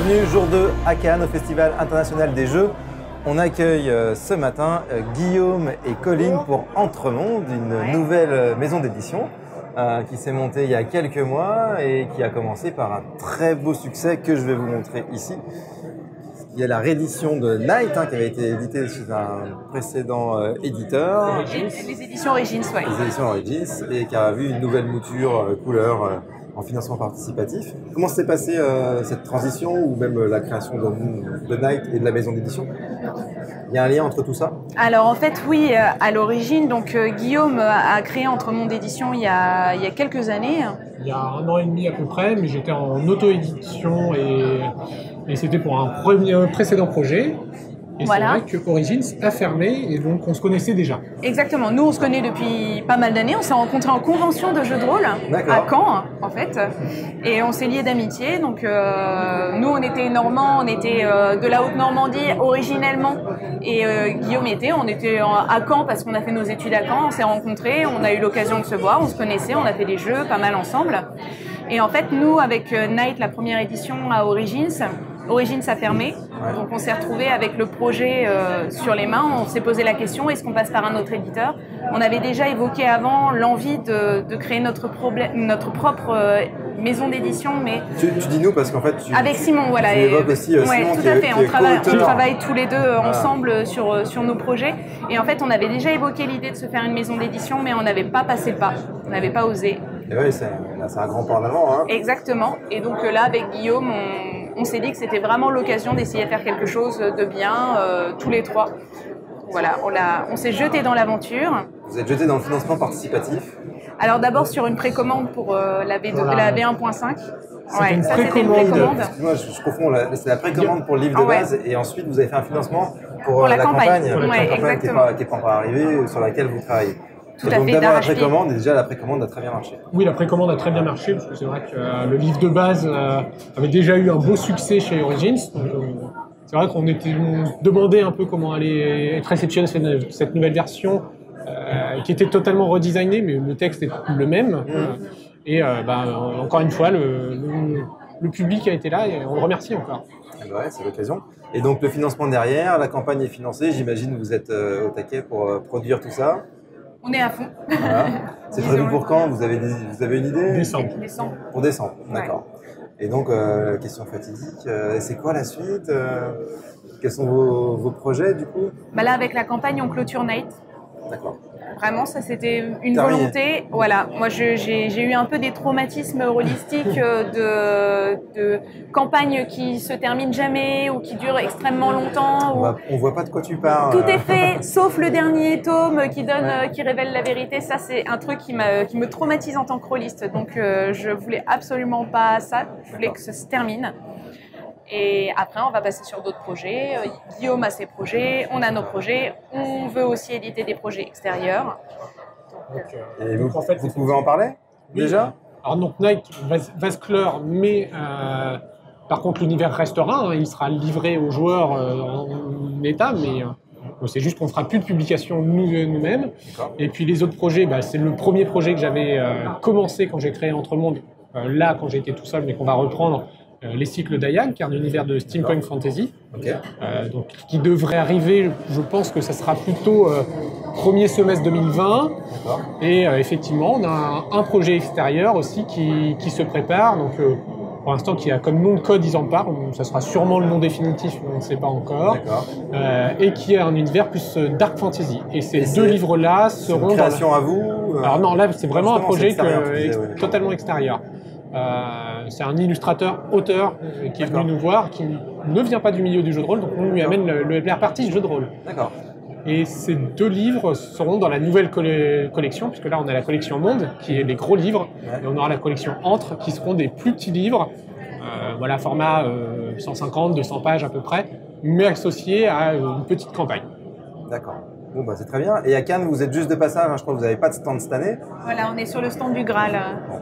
Bienvenue, jour 2 à Cannes, au Festival international des jeux. On accueille ce matin Guillaume et Colline pour Entremonde, une nouvelle maison d'édition qui s'est montée il y a quelques mois et qui a commencé par un très beau succès que je vais vous montrer ici. Il y a la réédition de Night qui avait été éditée chez un précédent éditeur. Les éditions Origins, oui. Les éditions Origins, et qui a vu une nouvelle mouture couleur en financement participatif. Comment s'est passée cette transition ou même la création de Night et de la maison d'édition? Il y a un lien entre tout ça? Alors en fait oui, à l'origine, donc Guillaume a créé Entremonde d'édition il y a quelques années. Il y a 1 an et demi à peu près, mais j'étais en auto-édition et c'était pour un précédent projet. Et voilà. C'est vrai que Origins a fermé et donc on se connaissait déjà. Exactement, nous on se connaît depuis pas mal d'années, on s'est rencontrés en convention de jeux de rôle à Caen en fait, et on s'est liés d'amitié. Donc nous on était normands, on était de la Haute-Normandie originellement, et Guillaume on était à Caen parce qu'on a fait nos études à Caen, on s'est rencontrés, on a eu l'occasion de se voir, on se connaissait, on a fait des jeux pas mal ensemble. Et en fait nous avec Night, la première édition à Origins a fermé, donc on s'est retrouvé avec le projet sur les mains. On s'est posé la question, est-ce qu'on passe par un autre éditeur? On avait déjà évoqué avant l'envie de créer notre propre maison d'édition, mais... Tu dis nous parce qu'en fait... Avec Simon, voilà. Tu évoques aussi Simon, tout à fait, on travaille tous les deux ensemble sur nos projets. Et en fait, on avait déjà évoqué l'idée de se faire une maison d'édition, mais on n'avait pas passé le pas, on n'avait pas osé. Et oui, c'est un grand pas en avant. Hein. Exactement. Et donc là, avec Guillaume, on s'est dit que c'était vraiment l'occasion d'essayer de faire quelque chose de bien, tous les trois. Voilà, on s'est jeté dans l'aventure. Vous êtes jeté dans le financement participatif? Alors d'abord sur une précommande pour la V1.5. C'était une précommande. Excuse-moi, je confonds. C'est la précommande pour le livre de base, et ensuite vous avez fait un financement pour la campagne. Ouais, la campagne qui n'est pas encore arrivée, sur laquelle vous travaillez. Tout à fait, d'abord la précommande, et déjà la précommande a très bien marché. Oui, la précommande a très bien marché, parce que c'est vrai que le livre de base avait déjà eu un beau succès chez Origins. C'est vrai qu'on demandait un peu comment allait être réceptionnée cette nouvelle version, qui était totalement redesignée, mais le texte est le même. Encore une fois, le public a été là et on le remercie encore. Ouais, c'est l'occasion. Et donc le financement derrière, la campagne est financée, j'imagine que vous êtes au taquet pour produire tout ça. On est à fond. Voilà. C'est prévu pour quand? Vous avez une idée? Décembre. Pour décembre, d'accord. Et donc, question fatidique, c'est quoi la suite? Quels sont vos projets du coup? Là, avec la campagne, on clôture Night. D'accord. Vraiment, ça c'était une volonté. Voilà, moi j'ai eu un peu des traumatismes holistiques de campagnes qui se terminent jamais ou qui durent extrêmement longtemps. On voit pas de quoi tu parles. Tout est fait, sauf le dernier tome qui révèle la vérité. Ça, c'est un truc qui me traumatise en tant que rôliste. Donc, je voulais absolument pas ça. Je voulais que ça se termine. Et après, on va passer sur d'autres projets. Guillaume a ses projets, on a nos projets. On veut aussi éditer des projets extérieurs. Et vous pouvez en parler déjà? Alors donc Night va se clore, mais par contre l'univers restera. Il sera livré aux joueurs en état, mais c'est juste qu'on fera plus de publication nous-mêmes. Et puis les autres projets, c'est le premier projet que j'avais commencé quand j'ai créé Entremonde, là quand j'étais tout seul, mais qu'on va reprendre. Les cycles d'Ayan, qui est un univers de steampunk fantasy, donc qui devrait arriver, je pense que ça sera plutôt premier semestre 2020. Et effectivement, on a un projet extérieur aussi qui se prépare, donc pour l'instant qui a comme nom de code ils en parlent, ça sera sûrement le nom définitif, mais on ne sait pas encore, et qui a un univers plus dark fantasy. Et ces deux livres-là seront... Une création à vous Alors non, là c'est vraiment un projet totalement extérieur. C'est un illustrateur-auteur qui est venu nous voir, qui ne vient pas du milieu du jeu de rôle, donc on lui amène la partie jeu de rôle. D'accord. Et ces 2 livres seront dans la nouvelle collection, puisque là on a la collection Monde, qui est les gros livres, et on aura la collection Entre, qui seront des plus petits livres, format 150, 200 pages à peu près, mais associés à une petite campagne. D'accord. Bon, c'est très bien. Et à Cannes, vous êtes juste de passage, je crois que vous n'avez pas de stand cette année. Voilà, on est sur le stand du Graal.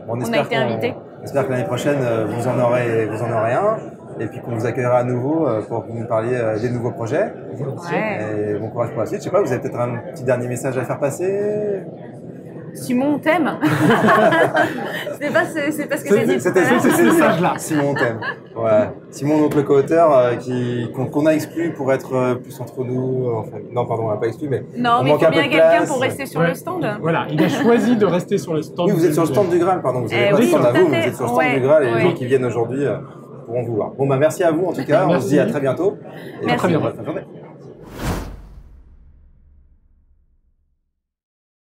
On a été invités. J'espère que l'année prochaine, vous en aurez un. Et puis qu'on vous accueillera à nouveau pour que vous nous parliez des nouveaux projets. Et bon courage pour la suite. Je sais pas, vous avez peut-être un petit dernier message à faire passer? Simon, on t'aime. c'est parce que j'ai dit. C'était ce message-là. Simon, on t'aime. Voilà. Simon, donc le co-auteur qu'on a exclu pour être plus entre nous. Enfin, non, pardon, on l'a pas exclu, mais non, mais il faut bien quelqu'un pour rester sur le stand. Voilà, il a choisi de rester sur le stand. Oui, vous êtes sur le stand du Graal, pardon. Vous avez pas le stand à vous, mais vous êtes sur le stand du Graal et les gens qui viennent aujourd'hui pourront vous voir. Bon, bah merci à vous en tout cas. On se dit à très bientôt. Et merci. À très bientôt.